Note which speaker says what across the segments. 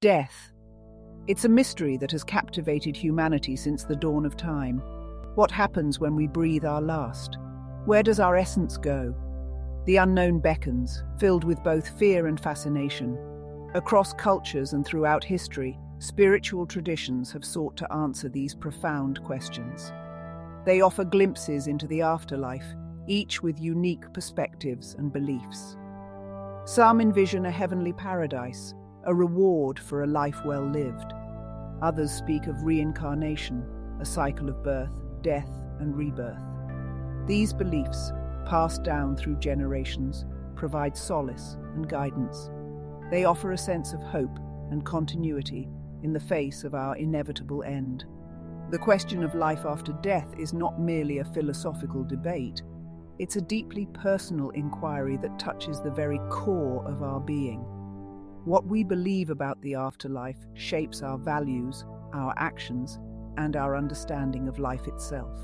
Speaker 1: Death. It's a mystery that has captivated humanity since the dawn of time. What happens when we breathe our last? Where does our essence go? The unknown beckons, filled with both fear and fascination. Across cultures and throughout history, spiritual traditions have sought to answer these profound questions. They offer glimpses into the afterlife, each with unique perspectives and beliefs. Some envision a heavenly paradise, a reward for a life well lived. Others speak of reincarnation, a cycle of birth, death, and rebirth. These beliefs, passed down through generations, provide solace and guidance. They offer a sense of hope and continuity in the face of our inevitable end. The question of life after death is not merely a philosophical debate. It's a deeply personal inquiry that touches the very core of our being. What we believe about the afterlife shapes our values, our actions, and our understanding of life itself.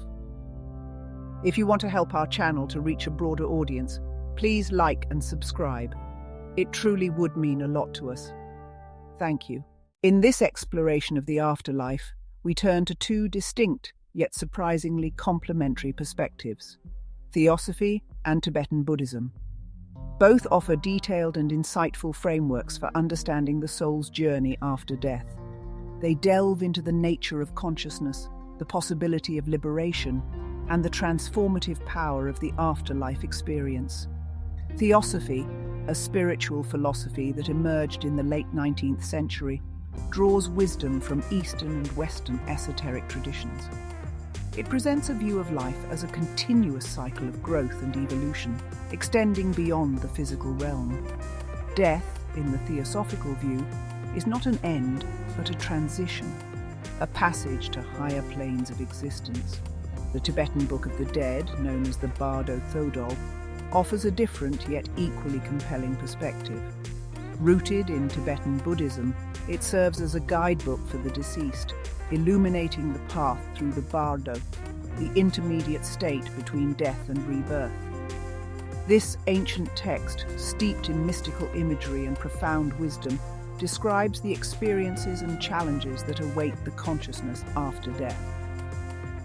Speaker 1: If you want to help our channel to reach a broader audience, please like and subscribe. It truly would mean a lot to us. Thank you. In this exploration of the afterlife, we turn to two distinct, yet surprisingly complementary perspectives: Theosophy and Tibetan Buddhism. Both offer detailed and insightful frameworks for understanding the soul's journey after death. They delve into the nature of consciousness, the possibility of liberation, and the transformative power of the afterlife experience. Theosophy, a spiritual philosophy that emerged in the late 19th century, draws wisdom from Eastern and Western esoteric traditions. It presents a view of life as a continuous cycle of growth and evolution, extending beyond the physical realm. Death, in the theosophical view, is not an end, but a transition, a passage to higher planes of existence. The Tibetan Book of the Dead, known as the Bardo Thodol, offers a different yet equally compelling perspective. Rooted in Tibetan Buddhism, it serves as a guidebook for the deceased, illuminating the path through the Bardo, the intermediate state between death and rebirth. This ancient text, steeped in mystical imagery and profound wisdom, describes the experiences and challenges that await the consciousness after death.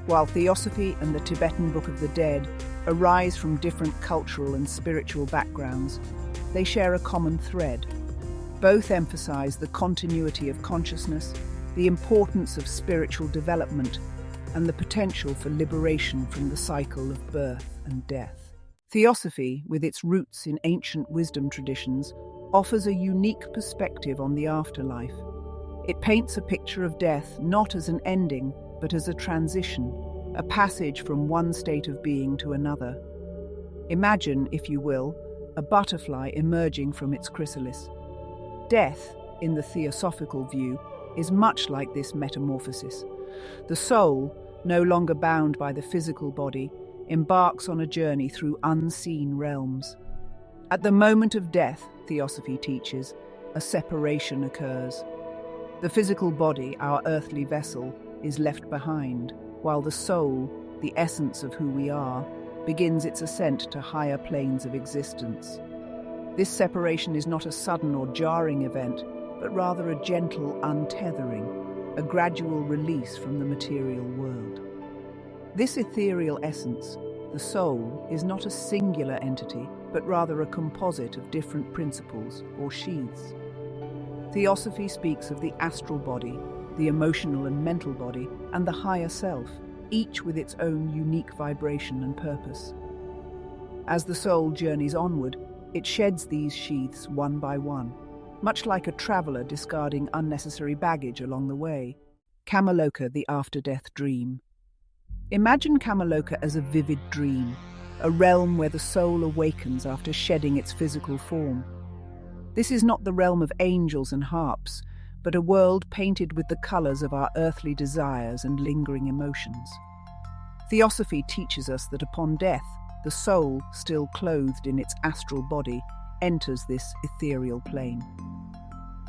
Speaker 1: While Theosophy and the Tibetan Book of the Dead arise from different cultural and spiritual backgrounds, they share a common thread. Both emphasize the continuity of consciousness, the importance of spiritual development, and the potential for liberation from the cycle of birth and death. Theosophy, with its roots in ancient wisdom traditions, offers a unique perspective on the afterlife. It paints a picture of death not as an ending, but as a transition, a passage from one state of being to another. Imagine, if you will, a butterfly emerging from its chrysalis. Death, in the theosophical view, is much like this metamorphosis. The soul, no longer bound by the physical body, embarks on a journey through unseen realms. At the moment of death, Theosophy teaches, a separation occurs. The physical body, our earthly vessel, is left behind, while the soul, the essence of who we are, begins its ascent to higher planes of existence. This separation is not a sudden or jarring event, but rather a gentle untethering, a gradual release from the material world. This ethereal essence, the soul, is not a singular entity, but rather a composite of different principles or sheaths. Theosophy speaks of the astral body, the emotional and mental body, and the higher self, each with its own unique vibration and purpose. As the soul journeys onward, it sheds these sheaths one by one, much like a traveller discarding unnecessary baggage along the way. Kamaloka, the after-death dream. Imagine Kamaloka as a vivid dream, a realm where the soul awakens after shedding its physical form. This is not the realm of angels and harps, but a world painted with the colours of our earthly desires and lingering emotions. Theosophy teaches us that upon death, the soul, still clothed in its astral body, enters this ethereal plane.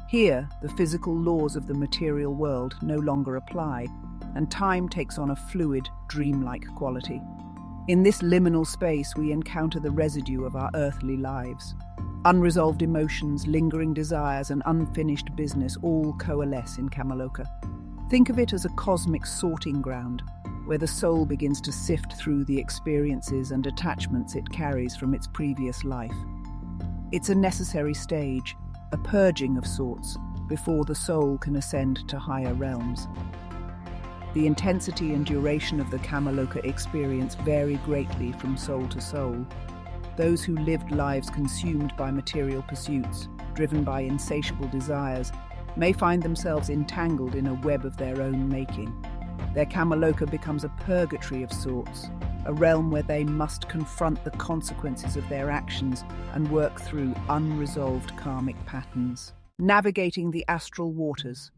Speaker 1: Here, the physical laws of the material world no longer apply, and time takes on a fluid, dreamlike quality. In this liminal space, we encounter the residue of our earthly lives. Unresolved emotions, lingering desires, and unfinished business all coalesce in Kamaloka. Think of it as a cosmic sorting ground, where the soul begins to sift through the experiences and attachments it carries from its previous life. It's a necessary stage, a purging of sorts, before the soul can ascend to higher realms. The intensity and duration of the Kamaloka experience vary greatly from soul to soul. Those who lived lives consumed by material pursuits, driven by insatiable desires, may find themselves entangled in a web of their own making. Their Kamaloka becomes a purgatory of sorts, a realm where they must confront the consequences of their actions and work through unresolved karmic patterns. Navigating the astral waters.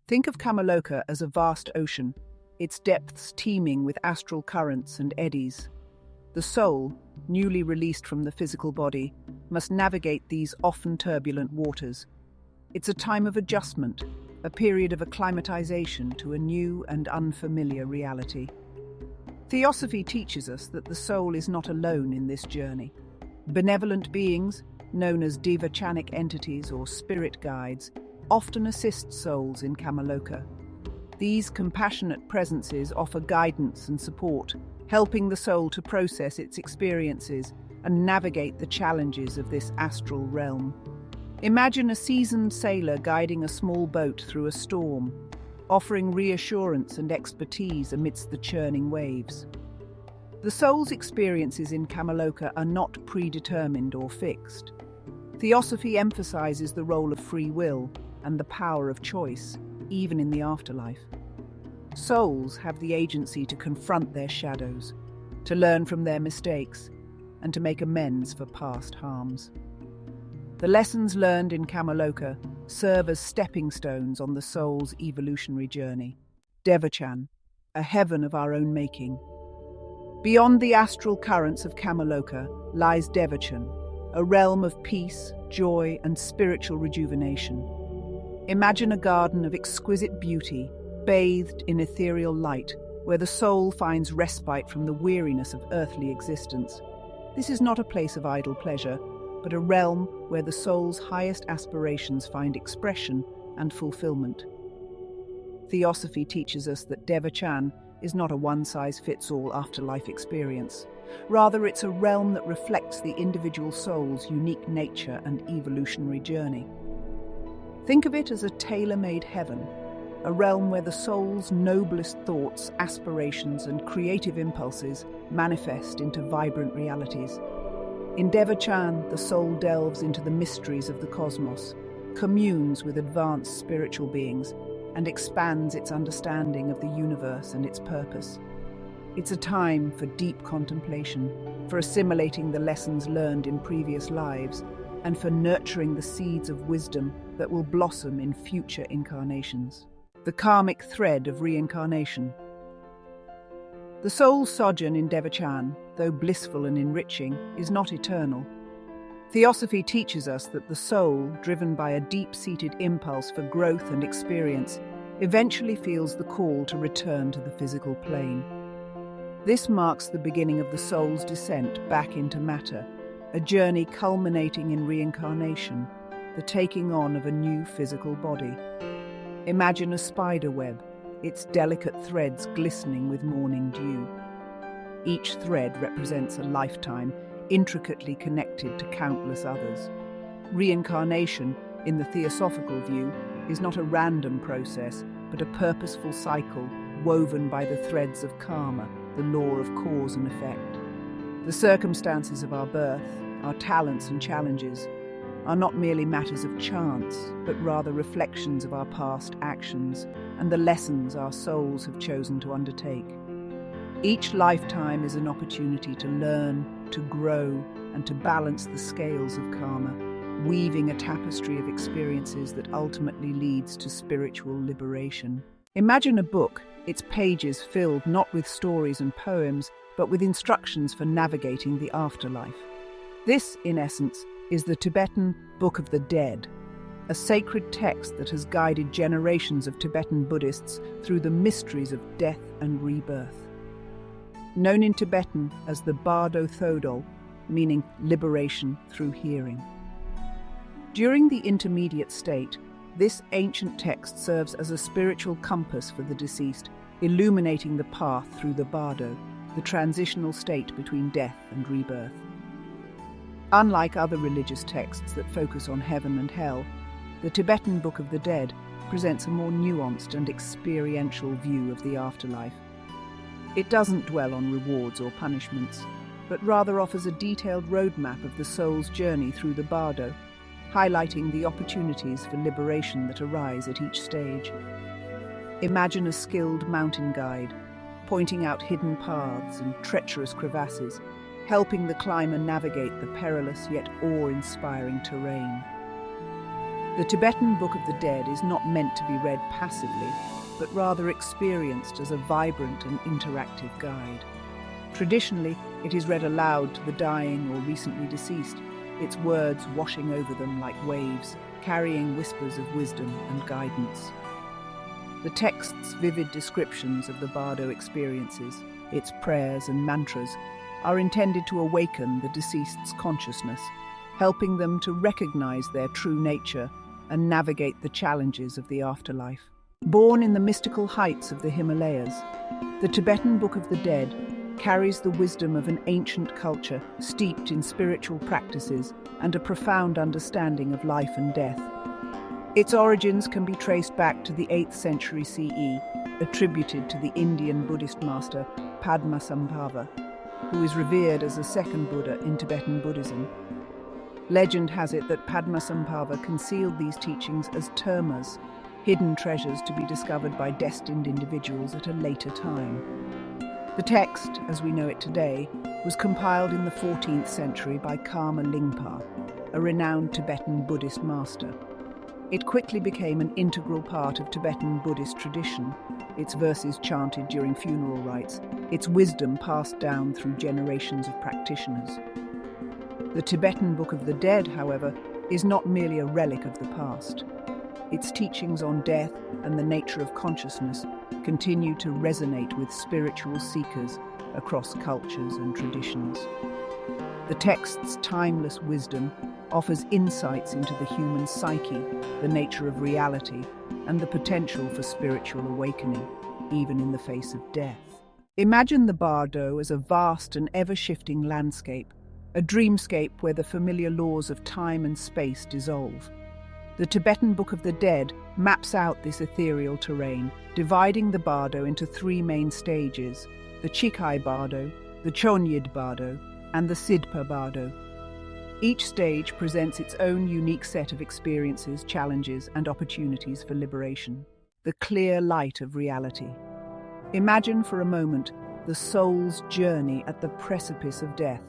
Speaker 1: Think of Kamaloka as a vast ocean, its depths teeming with astral currents and eddies. The soul, newly released from the physical body, must navigate these often turbulent waters. It's a time of adjustment, a period of acclimatization to a new and unfamiliar reality. Theosophy teaches us that the soul is not alone in this journey. Benevolent beings, known as Devachanic entities or spirit guides, often assist souls in Kamaloka. These compassionate presences offer guidance and support, helping the soul to process its experiences and navigate the challenges of this astral realm. Imagine a seasoned sailor guiding a small boat through a storm, offering reassurance and expertise amidst the churning waves. The soul's experiences in Kamaloka are not predetermined or fixed. Theosophy emphasizes the role of free will and the power of choice, even in the afterlife. Souls have the agency to confront their shadows, to learn from their mistakes, and to make amends for past harms. The lessons learned in Kamaloka serve as stepping stones on the soul's evolutionary journey. Devachan, a heaven of our own making. Beyond the astral currents of Kamaloka lies Devachan, a realm of peace, joy, and spiritual rejuvenation. Imagine a garden of exquisite beauty, bathed in ethereal light, where the soul finds respite from the weariness of earthly existence. This is not a place of idle pleasure, but a realm where the soul's highest aspirations find expression and fulfillment. Theosophy teaches us that Devachan is not a one-size-fits-all afterlife experience. Rather, it's a realm that reflects the individual soul's unique nature and evolutionary journey. Think of it as a tailor-made heaven, a realm where the soul's noblest thoughts, aspirations, and creative impulses manifest into vibrant realities. In Devachan, the soul delves into the mysteries of the cosmos, communes with advanced spiritual beings, and expands its understanding of the universe and its purpose. It's a time for deep contemplation, for assimilating the lessons learned in previous lives, and for nurturing the seeds of wisdom that will blossom in future incarnations. The karmic thread of reincarnation. The soul's sojourn in Devachan, though blissful and enriching, is not eternal. Theosophy teaches us that the soul, driven by a deep-seated impulse for growth and experience, eventually feels the call to return to the physical plane. This marks the beginning of the soul's descent back into matter, a journey culminating in reincarnation, the taking on of a new physical body. Imagine a spider web, its delicate threads glistening with morning dew. Each thread represents a lifetime, intricately connected to countless others. Reincarnation, in the theosophical view, is not a random process, but a purposeful cycle woven by the threads of karma, the law of cause and effect. The circumstances of our birth, our talents and challenges, are not merely matters of chance, but rather reflections of our past actions and the lessons our souls have chosen to undertake. Each lifetime is an opportunity to learn, to grow, and to balance the scales of karma, weaving a tapestry of experiences that ultimately leads to spiritual liberation. Imagine a book, its pages filled not with stories and poems, but with instructions for navigating the afterlife. This, in essence, is the Tibetan Book of the Dead, a sacred text that has guided generations of Tibetan Buddhists through the mysteries of death and rebirth. Known in Tibetan as the Bardo Thodol, meaning liberation through hearing. During the intermediate state, this ancient text serves as a spiritual compass for the deceased, illuminating the path through the bardo, the transitional state between death and rebirth. Unlike other religious texts that focus on heaven and hell, the Tibetan Book of the Dead presents a more nuanced and experiential view of the afterlife. It doesn't dwell on rewards or punishments, but rather offers a detailed roadmap of the soul's journey through the bardo, highlighting the opportunities for liberation that arise at each stage. Imagine a skilled mountain guide, pointing out hidden paths and treacherous crevasses, helping the climber navigate the perilous yet awe-inspiring terrain. The Tibetan Book of the Dead is not meant to be read passively, but rather experienced as a vibrant and interactive guide. Traditionally, it is read aloud to the dying or recently deceased, its words washing over them like waves, carrying whispers of wisdom and guidance. The text's vivid descriptions of the bardo experiences, its prayers and mantras, are intended to awaken the deceased's consciousness, helping them to recognize their true nature and navigate the challenges of the afterlife. Born in the mystical heights of the Himalayas, the Tibetan Book of the Dead carries the wisdom of an ancient culture steeped in spiritual practices and a profound understanding of life and death. Its origins can be traced back to the 8th century CE, attributed to the Indian Buddhist master Padmasambhava, who is revered as the second Buddha in Tibetan Buddhism. Legend has it that Padmasambhava concealed these teachings as termas, hidden treasures to be discovered by destined individuals at a later time. The text, as we know it today, was compiled in the 14th century by Kamaloka, a renowned Tibetan Buddhist master. It quickly became an integral part of Tibetan Buddhist tradition, its verses chanted during funeral rites, its wisdom passed down through generations of practitioners. The Tibetan Book of the Dead, however, is not merely a relic of the past. Its teachings on death and the nature of consciousness continue to resonate with spiritual seekers across cultures and traditions. The text's timeless wisdom offers insights into the human psyche, the nature of reality, and the potential for spiritual awakening, even in the face of death. Imagine the bardo as a vast and ever-shifting landscape, a dreamscape where the familiar laws of time and space dissolve. The Tibetan Book of the Dead maps out this ethereal terrain, dividing the bardo into three main stages: the Chikai bardo, the Chonyid bardo, and the Sidpa bardo. Each stage presents its own unique set of experiences, challenges, and opportunities for liberation. The clear light of reality. Imagine for a moment the soul's journey at the precipice of death,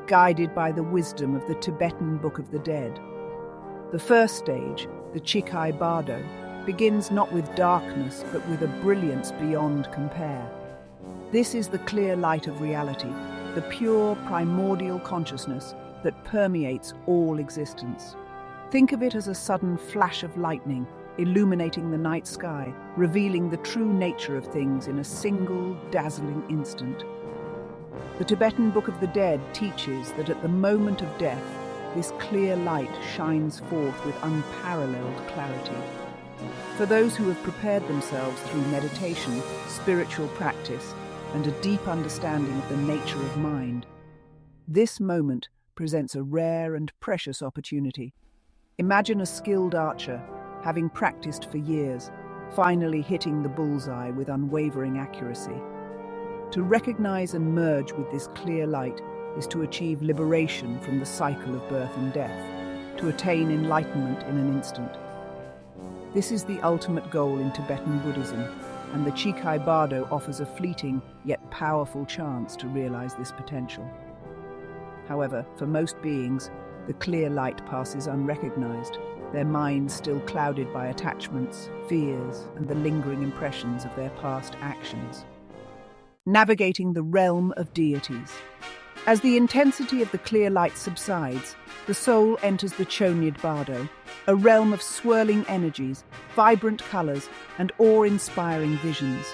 Speaker 1: guided by the wisdom of the Tibetan Book of the Dead. The first stage, the Chikai bardo, begins not with darkness but with a brilliance beyond compare. This is the clear light of reality, the pure primordial consciousness that permeates all existence. Think of it as a sudden flash of lightning, illuminating the night sky, revealing the true nature of things in a single, dazzling instant. The Tibetan Book of the Dead teaches that at the moment of death, this clear light shines forth with unparalleled clarity. For those who have prepared themselves through meditation, spiritual practice, and a deep understanding of the nature of mind, this moment presents a rare and precious opportunity. Imagine a skilled archer, having practiced for years, finally hitting the bullseye with unwavering accuracy. To recognize and merge with this clear light is to achieve liberation from the cycle of birth and death, to attain enlightenment in an instant. This is the ultimate goal in Tibetan Buddhism, and the Chikai bardo offers a fleeting yet powerful chance to realize this potential. However, for most beings, the clear light passes unrecognized, their minds still clouded by attachments, fears, and the lingering impressions of their past actions. Navigating the realm of deities. As the intensity of the clear light subsides, the soul enters the Chonyid bardo, a realm of swirling energies, vibrant colors, and awe-inspiring visions.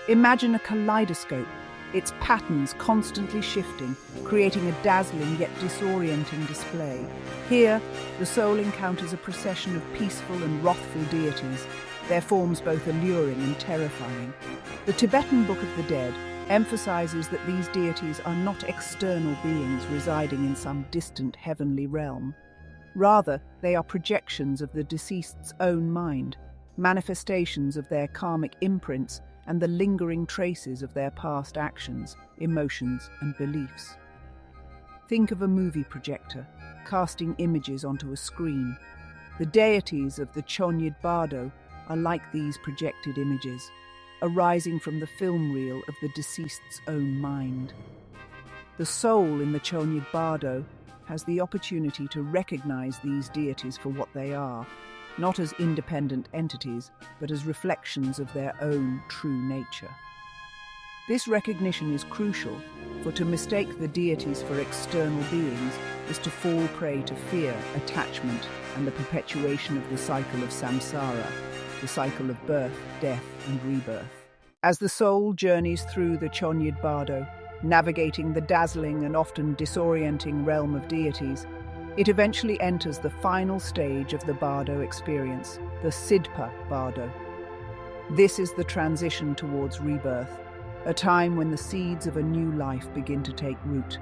Speaker 1: Imagine a kaleidoscope, its patterns constantly shifting, creating a dazzling yet disorienting display. Here, the soul encounters a procession of peaceful and wrathful deities, their forms both alluring and terrifying. The Tibetan Book of the Dead emphasizes that these deities are not external beings residing in some distant heavenly realm. Rather, they are projections of the deceased's own mind, manifestations of their karmic imprints, and the lingering traces of their past actions, emotions, and beliefs. Think of a movie projector, casting images onto a screen. The deities of the Chonyid Bardo are like these projected images, arising from the film reel of the deceased's own mind. The soul in the Chonyid Bardo has the opportunity to recognize these deities for what they are, not as independent entities, but as reflections of their own true nature. This recognition is crucial, for to mistake the deities for external beings is to fall prey to fear, attachment, and the perpetuation of the cycle of samsara, the cycle of birth, death, and rebirth. As the soul journeys through the Chonyid Bardo, navigating the dazzling and often disorienting realm of deities, it eventually enters the final stage of the Bardo experience, the Sidpa Bardo. This is the transition towards rebirth, a time when the seeds of a new life begin to take root.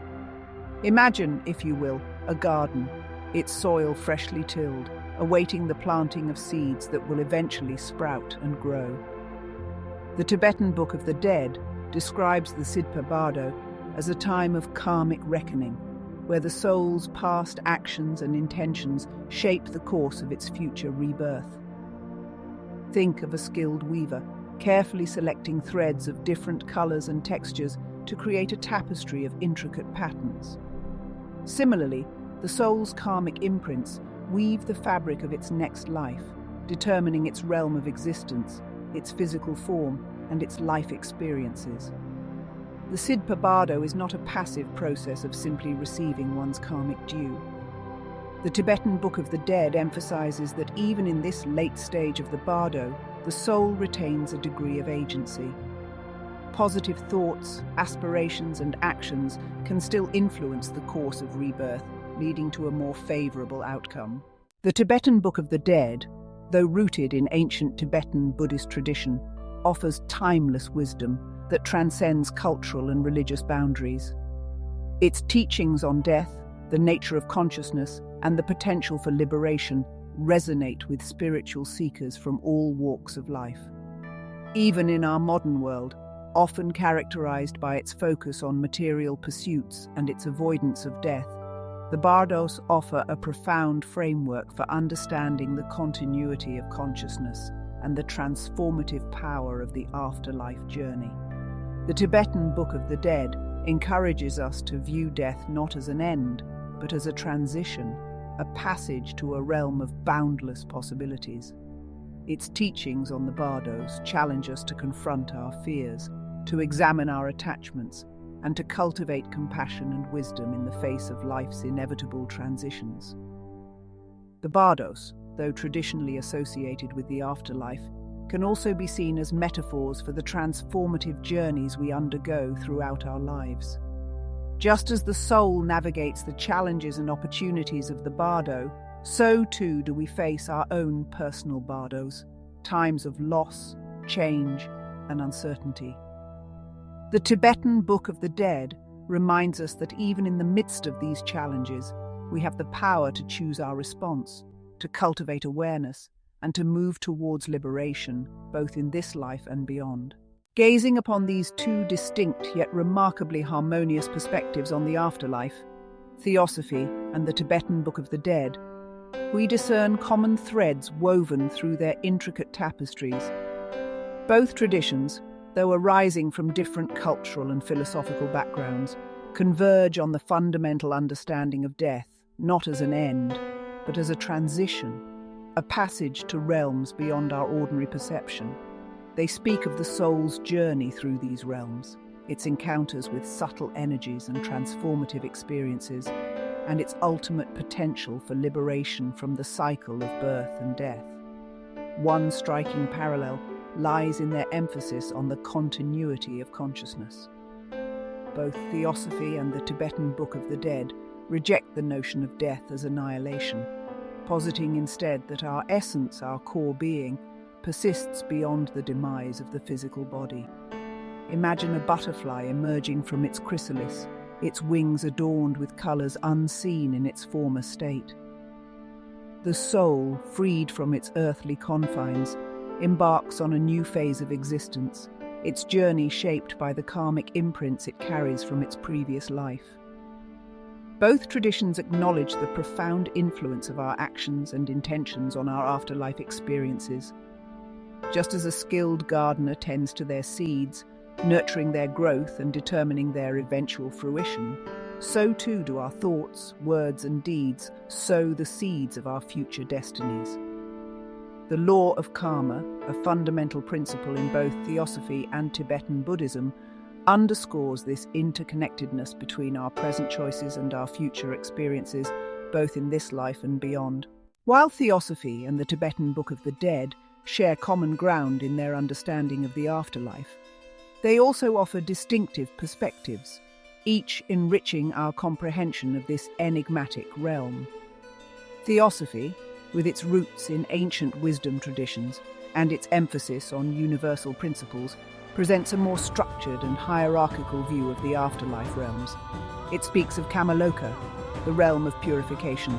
Speaker 1: Imagine, if you will, a garden, its soil freshly tilled, awaiting the planting of seeds that will eventually sprout and grow. The Tibetan Book of the Dead describes the Sidpa Bardo as a time of karmic reckoning, where the soul's past actions and intentions shape the course of its future rebirth. Think of a skilled weaver, carefully selecting threads of different colors and textures to create a tapestry of intricate patterns. Similarly, the soul's karmic imprints weave the fabric of its next life, determining its realm of existence, its physical form, and its life experiences. The Sidpa Bardo is not a passive process of simply receiving one's karmic due. The Tibetan Book of the Dead emphasizes that even in this late stage of the Bardo, the soul retains a degree of agency. Positive thoughts, aspirations, and actions can still influence the course of rebirth, leading to a more favorable outcome. The Tibetan Book of the Dead, though rooted in ancient Tibetan Buddhist tradition, offers timeless wisdom that transcends cultural and religious boundaries. Its teachings on death, the nature of consciousness, and the potential for liberation resonate with spiritual seekers from all walks of life. Even in our modern world, often characterized by its focus on material pursuits and its avoidance of death, the Bardos offer a profound framework for understanding the continuity of consciousness and the transformative power of the afterlife journey. The Tibetan Book of the Dead encourages us to view death not as an end, but as a transition, a passage to a realm of boundless possibilities. Its teachings on the Bardos challenge us to confront our fears, to examine our attachments, and to cultivate compassion and wisdom in the face of life's inevitable transitions. The Bardos, though traditionally associated with the afterlife, can also be seen as metaphors for the transformative journeys we undergo throughout our lives. Just as the soul navigates the challenges and opportunities of the Bardo, so too do we face our own personal Bardos, times of loss, change, and uncertainty. The Tibetan Book of the Dead reminds us that even in the midst of these challenges, we have the power to choose our response, to cultivate awareness, and to move towards liberation, both in this life and beyond. Gazing upon these two distinct yet remarkably harmonious perspectives on the afterlife, Theosophy and the Tibetan Book of the Dead, we discern common threads woven through their intricate tapestries. Both traditions, though arising from different cultural and philosophical backgrounds, converge on the fundamental understanding of death, not as an end, but as a transition, a passage to realms beyond our ordinary perception. They speak of the soul's journey through these realms, its encounters with subtle energies and transformative experiences, and its ultimate potential for liberation from the cycle of birth and death. One striking parallel lies in their emphasis on the continuity of consciousness. both Theosophy and the Tibetan Book of the Dead reject the notion of death as annihilation, positing instead that our essence, our core being, persists beyond the demise of the physical body. Imagine a butterfly emerging from its chrysalis, its wings adorned with colours unseen in its former state. The soul, freed from its earthly confines, embarks on a new phase of existence, its journey shaped by the karmic imprints it carries from its previous life. Both traditions acknowledge the profound influence of our actions and intentions on our afterlife experiences. Just as a skilled gardener tends to their seeds, nurturing their growth and determining their eventual fruition, so too do our thoughts, words, and deeds sow the seeds of our future destinies. The law of karma, a fundamental principle in both Theosophy and Tibetan Buddhism, underscores this interconnectedness between our present choices and our future experiences, both in this life and beyond. While Theosophy and the Tibetan Book of the Dead share common ground in their understanding of the afterlife, they also offer distinctive perspectives, each enriching our comprehension of this enigmatic realm. Theosophy, with its roots in ancient wisdom traditions and its emphasis on universal principles, presents a more structured and hierarchical view of the afterlife realms. It speaks of Kamaloka, the realm of purification,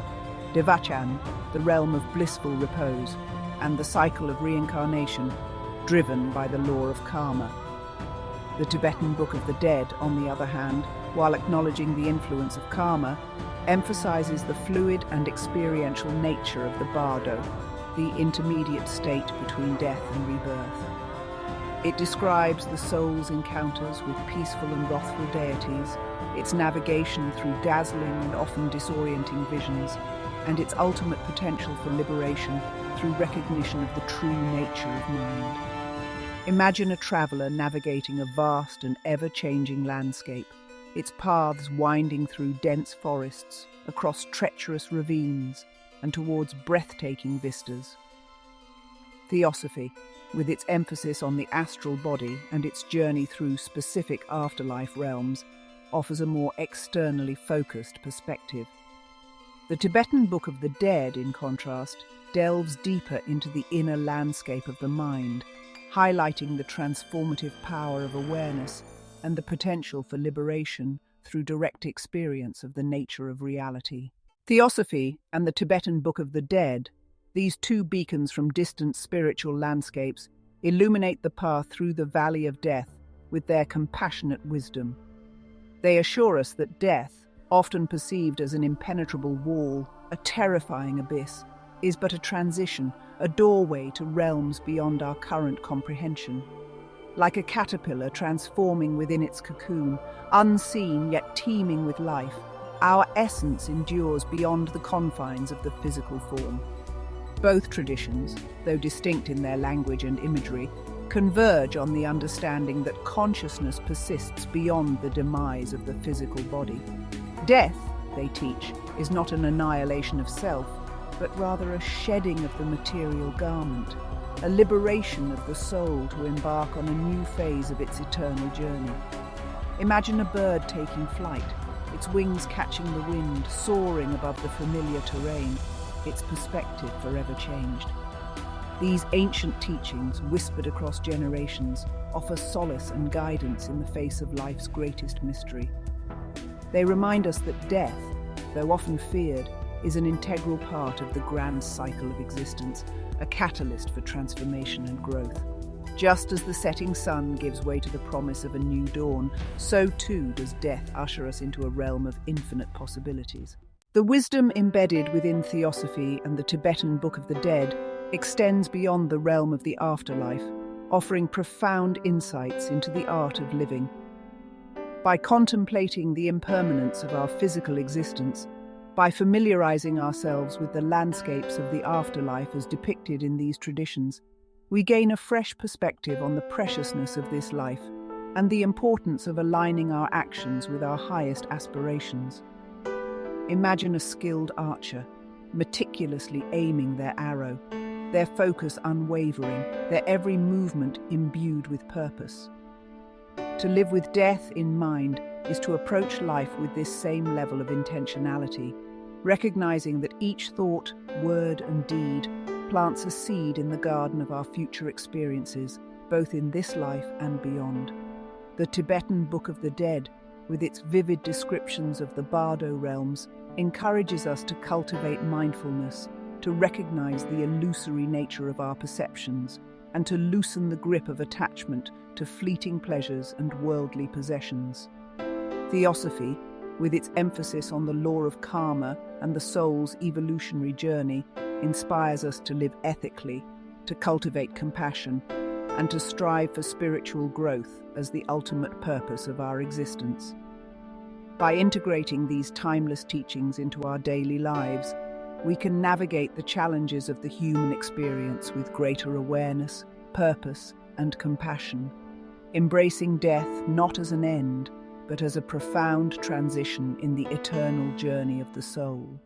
Speaker 1: Devachan, the realm of blissful repose, and the cycle of reincarnation, driven by the law of karma. The Tibetan Book of the Dead, on the other hand, while acknowledging the influence of karma, emphasizes the fluid and experiential nature of the bardo, the intermediate state between death and rebirth. It describes the soul's encounters with peaceful and wrathful deities, its navigation through dazzling and often disorienting visions, and its ultimate potential for liberation through recognition of the true nature of mind. Imagine a traveller navigating a vast and ever-changing landscape, its paths winding through dense forests, across treacherous ravines, and towards breathtaking vistas. Theosophy, with its emphasis on the astral body and its journey through specific afterlife realms, offers a more externally focused perspective. The Tibetan Book of the Dead, in contrast, delves deeper into the inner landscape of the mind, highlighting the transformative power of awareness and the potential for liberation through direct experience of the nature of reality. Theosophy and the Tibetan Book of the Dead, these two beacons from distant spiritual landscapes, illuminate the path through the valley of death with their compassionate wisdom. They assure us that death, often perceived as an impenetrable wall, a terrifying abyss, is but a transition, a doorway to realms beyond our current comprehension. Like a caterpillar transforming within its cocoon, unseen yet teeming with life, our essence endures beyond the confines of the physical form. Both traditions, though distinct in their language and imagery, converge on the understanding that consciousness persists beyond the demise of the physical body. Death, they teach, is not an annihilation of self, but rather a shedding of the material garment, a liberation of the soul to embark on a new phase of its eternal journey. Imagine a bird taking flight, its wings catching the wind, soaring above the familiar terrain, its perspective forever changed. These ancient teachings, whispered across generations, offer solace and guidance in the face of life's greatest mystery. They remind us that death, though often feared, is an integral part of the grand cycle of existence, a catalyst for transformation and growth. Just as the setting sun gives way to the promise of a new dawn, so too does death usher us into a realm of infinite possibilities. The wisdom embedded within Theosophy and the Tibetan Book of the Dead extends beyond the realm of the afterlife, offering profound insights into the art of living. By contemplating the impermanence of our physical existence, by familiarizing ourselves with the landscapes of the afterlife as depicted in these traditions, we gain a fresh perspective on the preciousness of this life and the importance of aligning our actions with our highest aspirations. Imagine a skilled archer, meticulously aiming their arrow, their focus unwavering, their every movement imbued with purpose. To live with death in mind is to approach life with this same level of intentionality, recognizing that each thought, word, and deed plants a seed in the garden of our future experiences, both in this life and beyond. The Tibetan Book of the Dead, with its vivid descriptions of the Bardo realms, encourages us to cultivate mindfulness, to recognize the illusory nature of our perceptions, and to loosen the grip of attachment to fleeting pleasures and worldly possessions. Theosophy, with its emphasis on the law of karma and the soul's evolutionary journey, inspires us to live ethically, to cultivate compassion, and to strive for spiritual growth as the ultimate purpose of our existence. By integrating these timeless teachings into our daily lives, we can navigate the challenges of the human experience with greater awareness, purpose, and compassion, embracing death not as an end, but as a profound transition in the eternal journey of the soul.